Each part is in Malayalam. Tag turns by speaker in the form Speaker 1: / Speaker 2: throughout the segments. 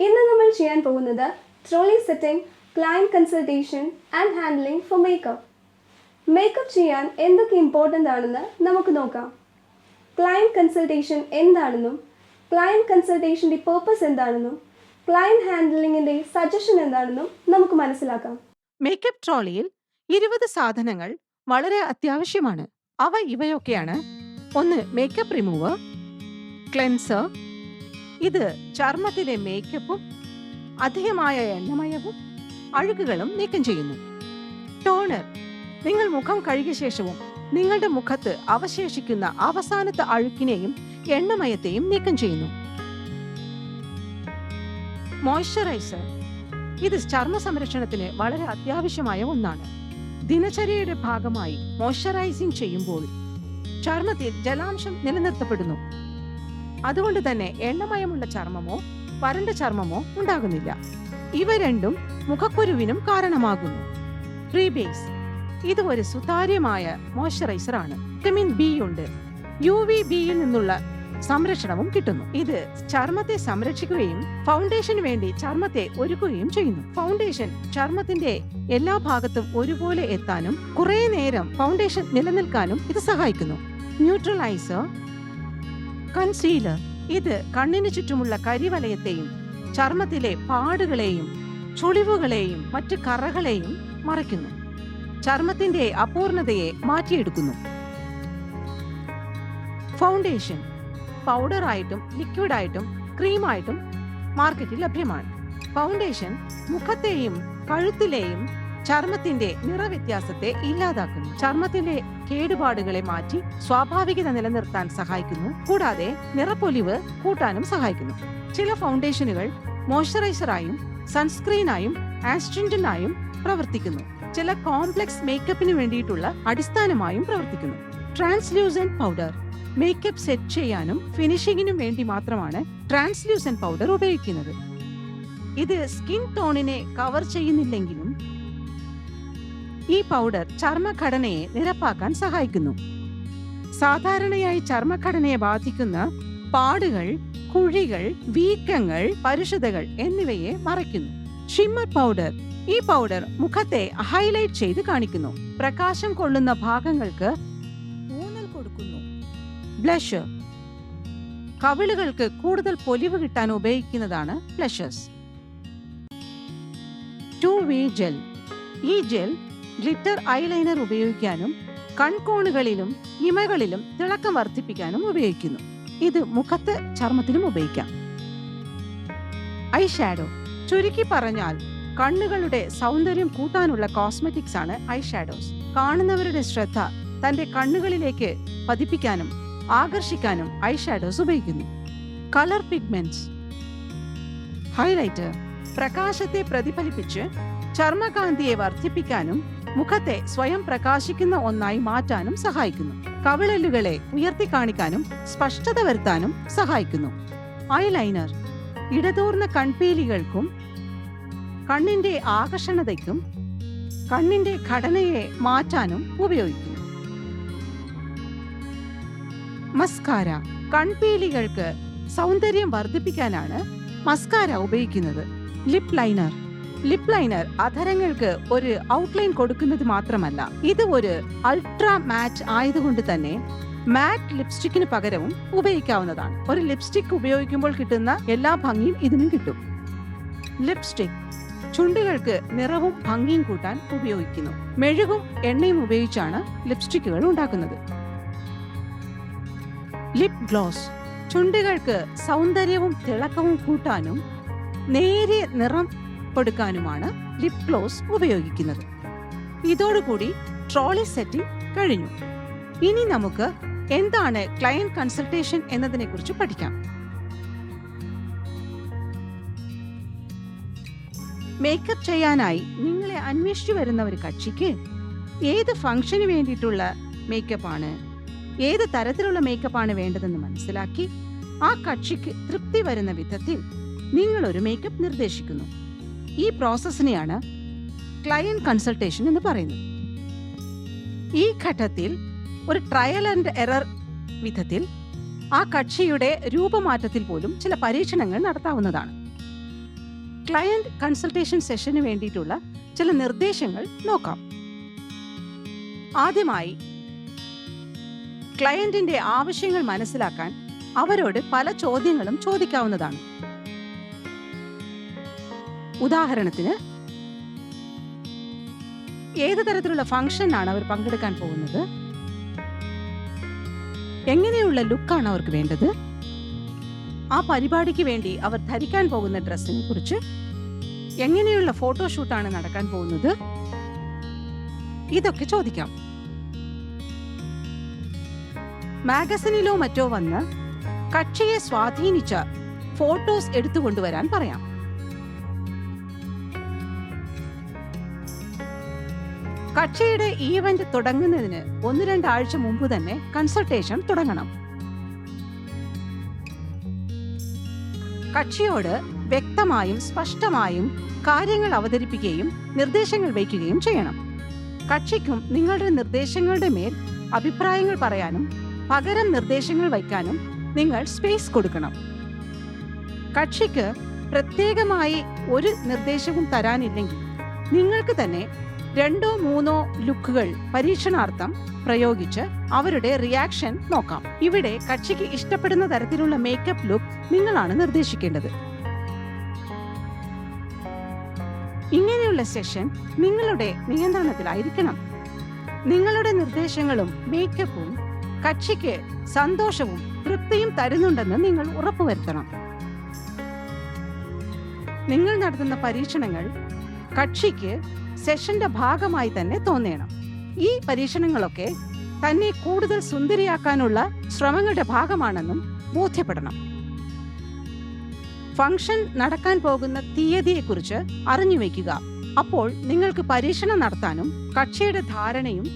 Speaker 1: ഇന്ന് നമ്മൾ ചെയ്യാൻ പോകുന്നത് trolley setting, client consultation and handling for makeup. Makeup ചെയ്യാൻ എന്തൊക്കെ ഇമ്പോർട്ടൻ്റ് ആണെന്ന് നമുക്ക് നോക്കാം. ക്ലയൻറ്റ് കൺസൾട്ടേഷൻ എന്താണെന്നും ക്ലയൻറ്റ് കൺസൾട്ടേഷൻ്റെ പേർപ്പസ് എന്താണെന്നും ക്ലയൻറ്റ് ഹാൻഡ്ലിങ്ങിൻ്റെ സജഷൻ എന്താണെന്നും നമുക്ക് മനസ്സിലാക്കാം.
Speaker 2: മേക്കപ്പ് ട്രോളിയിൽ 20 സാധനങ്ങൾ വളരെ അത്യാവശ്യമാണ്. അവ ഇവയൊക്കെയാണ്: 1. Makeup remover, cleanser. ഇത് ചർമ്മത്തിലെ മേക്കപ്പും അധികമായ എണ്ണമയവും അഴുക്കുകളും നീക്കം ചെയ്യുന്നു. ടോണർ, നിങ്ങൾ മുഖം കഴുകിയ ശേഷവും നിങ്ങളുടെ മുഖത്ത് അവശേഷിക്കുന്ന അവസാനത്തെ അഴുക്കിനെയും എണ്ണമയത്തെയും നീക്കം ചെയ്യുന്നു. മോയ്സ്ചറൈസർ, ഇത് ചർമ്മ സംരക്ഷണത്തിന് വളരെ അത്യാവശ്യമായ ഒന്നാണ്. ദിനചര്യയുടെ ഭാഗമായി മോയ്സ്ചറൈസിംഗ് ചെയ്യുമ്പോൾ ചർമ്മത്തിൽ ജലാംശം നിലനിർത്തപ്പെടുന്നു. അതുകൊണ്ട് തന്നെ എണ്ണമയമുള്ള ചർമ്മമോ വരണ്ട ചർമ്മമോ ഉണ്ടാകുന്നില്ല. ഇവ രണ്ടും മുഖക്കുരുവിനും കാരണമാകുന്നു. പ്രീബേസ്, ഇത് ഒരു സുതാര്യമായ മോയ്സ്ചറൈസർ ആണ്. വിറ്റമിൻ ബി ഉണ്ട്. UVB-യിൽ നിന്നുള്ള സംരക്ഷണവും കിട്ടുന്നു. ഇത് ചർമ്മത്തെ സംരക്ഷിക്കുകയും ഫൗണ്ടേഷന് വേണ്ടി ചർമ്മത്തെ ഒരുക്കുകയും ചെയ്യുന്നു. ഫൗണ്ടേഷൻ ചർമ്മത്തിന്റെ എല്ലാ ഭാഗത്തും ഒരുപോലെ എത്താനും കുറെ നേരം ഫൗണ്ടേഷൻ നിലനിൽക്കാനും ഇത് സഹായിക്കുന്നു. ന്യൂട്രലൈസർ, കൺസീലർ, ഇത് കണ്ണിന് ചുറ്റുമുള്ള കരിവലയത്തെയും ചർമ്മത്തിലെ പാടുകളെയും ചുളിവുകളെയും മറ്റ് കറകളെയും മറയ്ക്കുന്നു. ചർമ്മത്തിന്റെ അപൂർണതയെ മാറ്റിയെടുക്കുന്നു. ഫൗണ്ടേഷൻ പൗഡറായിട്ടും ലിക്വിഡായിട്ടും ക്രീമായിട്ടും മാർക്കറ്റിൽ ലഭ്യമാണ്. ഫൗണ്ടേഷൻ മുഖത്തെയും കഴുത്തിലെയും ചർമ്മത്തിന്റെ നിറവ്യത്യാസത്തെ ഇല്ലാതാക്കുന്നു. ചർമ്മത്തിലെ കേടുപാടുകളെ മാറ്റി സ്വാഭാവികത നിലനിർത്താൻ സഹായിക്കുന്നു. കൂടാതെ നിറപ്പൊലിവ് കൂട്ടാനും സഹായിക്കുന്നു. ചില ഫൗണ്ടേഷനുകൾ മോയ്സ്ചറൈസറായും സൺസ്ക്രീനായും ആസ്ട്രിഞ്ചന്റായും പ്രവർത്തിക്കുന്നു. ചില കോംപ്ലക്സ് മേക്കപ്പിന് വേണ്ടിയിട്ടുള്ള അടിസ്ഥാനമായും പ്രവർത്തിക്കുന്നു. ട്രാൻസ്ലൂസന്റ് പൗഡർ, മേക്കപ്പ് സെറ്റ് ചെയ്യാനും ഫിനിഷിങ്ങിനും വേണ്ടി മാത്രമാണ് ട്രാൻസ്ലൂസന്റ് പൗഡർ ഉപയോഗിക്കുന്നത്. ഇത് സ്കിൻ ടോണിനെ കവർ ചെയ്യുന്നില്ലെങ്കിലും ഈ പൗഡർ ചർമ്മഘടനയെ നിരപ്പാക്കാൻ സഹായിക്കുന്നു. സാധാരണയായി ചർമ്മഘടനയെ ബാധിക്കുന്ന പാടുകൾ, കുഴികൾ, വീക്കങ്ങൾ, പരുഷതകൾ എന്നിവയെ മറയ്ക്കുന്നു. ഷിമ്മർ പൗഡർ, ഈ പൗഡർ മുഖത്തെ ഹൈലൈറ്റ് ചെയ്ത് കാണിക്കുന്നു. പ്രകാശം കൊള്ളുന്ന ഭാഗങ്ങൾക്ക് ഊന്നൽ കൊടുക്കുന്നു. ബ്ലഷർ, കവിളുകൾക്ക് കൂടുതൽ പൊലിവ് കിട്ടാൻ ഉപയോഗിക്കുന്നതാണ് ബ്ലഷേഴ്സ്. 2-way ജെൽ, ഈ ജെൽ ഗ്ലിറ്റർ ഐലൈനർ ഉപയോഗിക്കാനും കൺകോണുകളിലും ഇമകളിലും തിളക്കം വർദ്ധിപ്പിക്കാനും ഉപയോഗിക്കുന്നു. ഇത് മുഖത്ത് ചർമ്മത്തിലും ഉപയോഗിക്കാം. ഐ ഷാഡോ, ചുരുക്കി പറഞ്ഞാൽ കണ്ണുകളുടെ സൗന്ദര്യം കൂട്ടാനുള്ള കോസ്മെറ്റിക്സ് ആണ് ഐ ഷാഡോസ്. കാണുന്നവരുടെ ശ്രദ്ധ തന്റെ കണ്ണുകളിലേക്ക് പതിപ്പിക്കാനും ആകർഷിക്കാനും ഐ ഷാഡോസ് ഉപയോഗിക്കുന്നു. കളർ പിഗ്മെന്റ്സ്, ഹൈലൈറ്റർ, പ്രകാശത്തെ പ്രതിഫലിപ്പിച്ച് ചർമ്മകാന്തിയെ വർദ്ധിപ്പിക്കാനും മുഖത്തെ സ്വയം പ്രകാശിക്കുന്ന ഒന്നായി മാറ്റാനും സഹായിക്കുന്നു. കവിളലുകളെ ഉയർത്തി കാണിക്കാനും സ്പഷ്ടത വരുത്താനും സഹായിക്കുന്നു. ഐലൈനർ, ഇടതൂർന്ന കൺപീലികൾക്കും കണ്ണിന്റെ ആകർഷണതയ്ക്കും കണ്ണിന്റെ ഘടനയെ മാറ്റാനും ഉപയോഗിക്കുന്നു. മസ്കാര, കൺപീലികൾക്ക് സൗന്ദര്യം വർദ്ധിപ്പിക്കാനാണ് മസ്കാര ഉപയോഗിക്കുന്നത്. ലിപ് ലൈനർ, ലിപ് ലൈനർ അധരങ്ങൾക്ക് ഒരു ഔട്ട്ലൈൻ കൊടുക്കുന്നത് മാത്രമല്ല, ഇത് ഒരു അൾട്രാ മാറ്റ് ആയതുകൊണ്ട് തന്നെ മാറ്റ് ലിപ്സ്റ്റിക്കിന് പകരവും ഉപയോഗിക്കാവുന്നതാണ്. ഒരു ലിപ്സ്റ്റിക് ഉപയോഗിക്കുമ്പോൾ കിട്ടുന്ന എല്ലാ ഭംഗിയും ഇതിനും കിട്ടും. ലിപ്സ്റ്റിക് ചുണ്ടുകൾക്ക് നിറവും ഭംഗിയും കൂട്ടാൻ ഉപയോഗിക്കുന്നു. മെഴുകും എണ്ണയും ഉപയോഗിച്ചാണ് ലിപ്സ്റ്റിക്കുകൾ ഉണ്ടാക്കുന്നത്. ലിപ് ഗ്ലോസ്, ചുണ്ടുകൾക്ക് സൗന്ദര്യവും തിളക്കവും കൂട്ടാനും നേരിയ നിറം കൊടുക്കാനുമാണ് ലിപ് ഗ്ലോസ് ഉപയോഗിക്കുന്നത്. ഇതോടുകൂടി ട്രോളി സെറ്റിംഗ് കഴിഞ്ഞു. ഇനി നമുക്ക് എന്താണ് ക്ലയന്റ് കൺസൾട്ടേഷൻ എന്നതിനെ കുറിച്ച് പഠിക്കാം. മേക്കപ്പ് ചെയ്യാനായി നിങ്ങളെ അന്വേഷിച്ചു വരുന്ന ഒരു കക്ഷിക്ക് ഏത് ഫംഗ്ഷന് വേണ്ടിയിട്ടുള്ള മേക്കപ്പാണ്, ഏത് തരത്തിലുള്ള മേക്കപ്പാണ് വേണ്ടതെന്ന് മനസ്സിലാക്കി ആ കക്ഷിക്ക് തൃപ്തി വരുന്ന വിധത്തിൽ നിങ്ങൾ ഒരു മേക്കപ്പ് നിർദ്ദേശിക്കുന്നു. ഈ പ്രോസസ്സിനെയാണ് ക്ലയന്റ് കൺസൾട്ടേഷൻ എന്ന് പറയുന്നത്. ഈ ഘട്ടത്തിൽ ഒരു ട്രയൽ ആൻഡ് എറർ വിധത്തിൽ ആ കക്ഷിയുടെ രൂപമാറ്റത്തിൽ പോലും ചില പരീക്ഷണങ്ങൾ നടത്താവുന്നതാണ്. ക്ലയന്റ് കൺസൾട്ടേഷൻ സെഷന് വേണ്ടിയിട്ടുള്ള ചില നിർദ്ദേശങ്ങൾ നോക്കാം. ആദ്യമായി ക്ലയന്റിന്റെ ആവശ്യങ്ങൾ മനസ്സിലാക്കാൻ അവരോട് പല ചോദ്യങ്ങളും ചോദിക്കാവുന്നതാണ്. ഉദാഹരണത്തിന്, ഏത് തരത്തിലുള്ള ഫംഗ്ഷനാണ് അവർ പങ്കെടുക്കാൻ പോകുന്നത്, എങ്ങനെയുള്ള ലുക്കാണ് അവർക്ക് വേണ്ടത്, ആ പരിപാടിക്ക് വേണ്ടി അവർ ധരിക്കാൻ പോകുന്ന ഡ്രസ്സിനെ കുറിച്ച്, എങ്ങനെയുള്ള ഫോട്ടോഷൂട്ടാണ് നടക്കാൻ പോകുന്നത്, ഇതൊക്കെ ചോദിക്കാം. മാഗസിനിലോ മറ്റോ വന്ന് കക്ഷിയെ സ്വാധീനിച്ച ഫോട്ടോസ് എടുത്തുകൊണ്ടുവരാൻ പറയാം. കക്ഷിയുടെ ഈവന്റ് തുടങ്ങുന്നതിന് 1-2 ആഴ്ച മുമ്പ് തന്നെ കൺസൾട്ടേഷൻ തുടങ്ങണം. കക്ഷിയോട് വ്യക്തമായും സ്പഷ്ടമായും കാര്യങ്ങൾ അവതരിപ്പിക്കുകയും നിർദ്ദേശങ്ങൾ വയ്ക്കുകയും ചെയ്യണം. കക്ഷിക്കും നിങ്ങളുടെ നിർദ്ദേശങ്ങളുടെ മേൽ അഭിപ്രായങ്ങൾ പറയാനും പകരം നിർദ്ദേശങ്ങൾ വയ്ക്കാനും നിങ്ങൾ സ്പേസ് കൊടുക്കണം. കക്ഷിക്ക് പ്രത്യേകമായി ഒരു നിർദ്ദേശവും തരാനില്ലെങ്കിൽ നിങ്ങൾക്ക് തന്നെ 2-3 ലുക്കുകൾ പരീക്ഷണാർത്ഥം പ്രയോഗിച്ച് അവരുടെ റിയാക്ഷൻ നോക്കാം. ഇവിടെ കക്ഷിക്ക് ഇഷ്ടപ്പെടുന്ന തരത്തിലുള്ള മേക്കപ്പ് ലുക്ക് നിങ്ങളാണ് നിർദ്ദേശിക്കേണ്ടത്. ഇങ്ങനെയുള്ള സെഷൻ നിങ്ങളുടെ നിയന്ത്രണത്തിലായിരിക്കണം. നിങ്ങളുടെ നിർദ്ദേശങ്ങളും മേക്കപ്പും കക്ഷിക്ക് സന്തോഷവും തൃപ്തിയും തരുന്നുണ്ടെന്ന് നിങ്ങൾ ഉറപ്പുവരുത്തണം. നിങ്ങൾ നടത്തുന്ന പരീക്ഷണങ്ങൾ കക്ഷിക്ക് സെഷന്റെ ഭാഗമായി തന്നെ തോന്നണം. ഈ പരീക്ഷണങ്ങളൊക്കെ തന്നെ കൂടുതൽ സുന്ദരിയാക്കാനുള്ള ശ്രമങ്ങളുടെ ഭാഗമാണെന്നും ബോധ്യപ്പെടണം. ഫംഗ്ഷൻ നടക്കാൻ പോകുന്ന തീയതിയെക്കുറിച്ച് അറിഞ്ഞു വയ്ക്കുക. അപ്പോൾ നിങ്ങൾക്ക് പരീക്ഷണം നടത്താനും കക്ഷിയുടെ ധാരണയും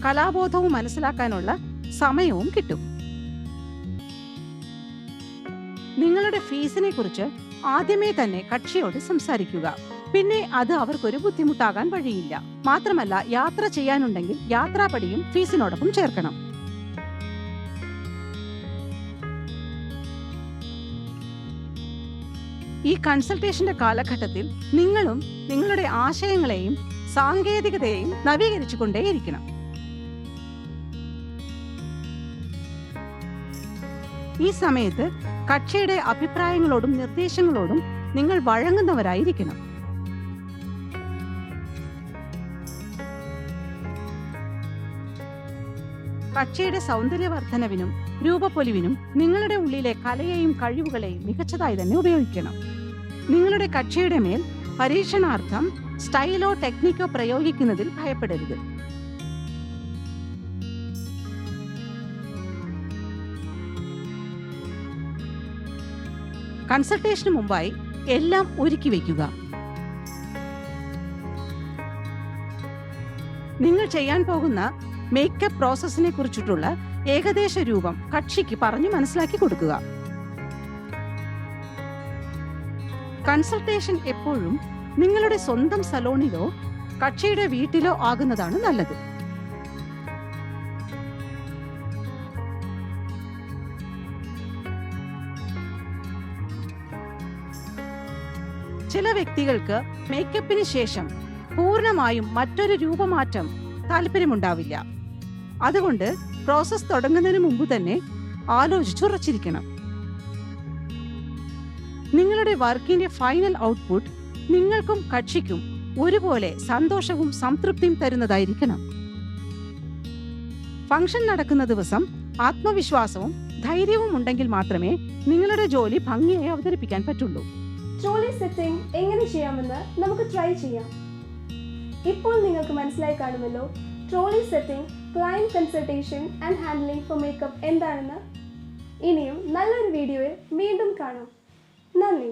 Speaker 2: കലാബോധവും മനസ്സിലാക്കാനുള്ള സമയവും കിട്ടും. നിങ്ങളുടെ ഫീസിനെ കുറിച്ച് ആദ്യമേ തന്നെ കക്ഷിയോട് സംസാരിക്കുക. പിന്നെ അത് അവർക്കൊരു ബുദ്ധിമുട്ടാകാൻ വഴിയില്ല. മാത്രമല്ല, യാത്ര ചെയ്യാനുണ്ടെങ്കിൽ യാത്രാപടിയും ഫീസിനോടൊപ്പം ചേർക്കണം. ഈ കൺസൾട്ടേഷന്റെ കാലഘട്ടത്തിൽ നിങ്ങളും നിങ്ങളുടെ ആശയങ്ങളെയും സാങ്കേതികതയെയും നവീകരിച്ചുകൊണ്ടേയിരിക്കണം. ഈ സമയത്ത് കക്ഷിയുടെ അഭിപ്രായങ്ങളോടും നിർദ്ദേശങ്ങളോടും നിങ്ങൾ വഴങ്ങുന്നവരായിരിക്കണം. കക്ഷിയുടെ സൗന്ദര്യവർദ്ധനവിനും രൂപപ്പൊലിവിനും നിങ്ങളുടെ ഉള്ളിലെ കലയെയും കഴിവുകളെയും മികച്ചതായി തന്നെ ഉപയോഗിക്കണം. നിങ്ങളുടെ കക്ഷിയുടെ മേൽ പരീക്ഷണാർത്ഥം സ്റ്റൈലോ ടെക്നിക്കോ പ്രയോഗിക്കുന്നതിൽ ഭയപ്പെടരുത്. കൺസൾട്ടേഷന് മുമ്പായി എല്ലാം ഒരുക്കി വയ്ക്കുക. നിങ്ങൾ ചെയ്യാൻ പോകുന്ന മേക്കപ്പ് പ്രോസസ്സിനെ കുറിച്ചിട്ടുള്ള ഏകദേശ രൂപം കക്ഷിക്ക് പറഞ്ഞു മനസ്സിലാക്കി കൊടുക്കുക. കൺസൾട്ടേഷൻ എപ്പോഴും നിങ്ങളുടെ സ്വന്തം സലോണിലോ കക്ഷിയുടെ വീട്ടിലോ ആകുന്നതാണ് നല്ലത്. ചില വ്യക്തികൾക്ക് മേക്കപ്പിന് ശേഷം പൂർണ്ണമായും മറ്റൊരു രൂപമാറ്റം താല്പര്യമുണ്ടാവില്ല. അതുകൊണ്ട് പ്രോസസ് തുടങ്ങുന്നതിന് മുമ്പ് തന്നെ ആലോചിച്ചുറച്ചിരിക്കണം. നിങ്ങളുടെ വർക്കിന്റെ ഫൈനൽ ഔട്ട്പുട്ട് നിങ്ങൾക്കും കക്ഷിക്കും ഒരുപോലെ സന്തോഷവും സംതൃപ്തിയും തരുന്നതായിരിക്കണം. ഫംഗ്ഷൻ നടക്കുന്ന ദിവസം ആത്മവിശ്വാസവും ധൈര്യവും ഉണ്ടെങ്കിൽ മാത്രമേ നിങ്ങളുടെ ജോലി ഭംഗിയായി അവതരിപ്പിക്കാൻ പറ്റുള്ളൂ.
Speaker 1: ട്രോളി സെറ്റിംഗ് എങ്ങനെ ചെയ്യാമെന്ന് നമുക്ക് ട്രൈ ചെയ്യാം. ഇപ്പോൾ നിങ്ങൾക്ക് മനസ്സിലായി കാണുമല്ലോ trolley setting, client consultation and handling for makeup എന്താണെന്ന്. ഇനിയും നല്ലൊരു വീഡിയോയിൽ വീണ്ടും കാണാം. നന്ദി.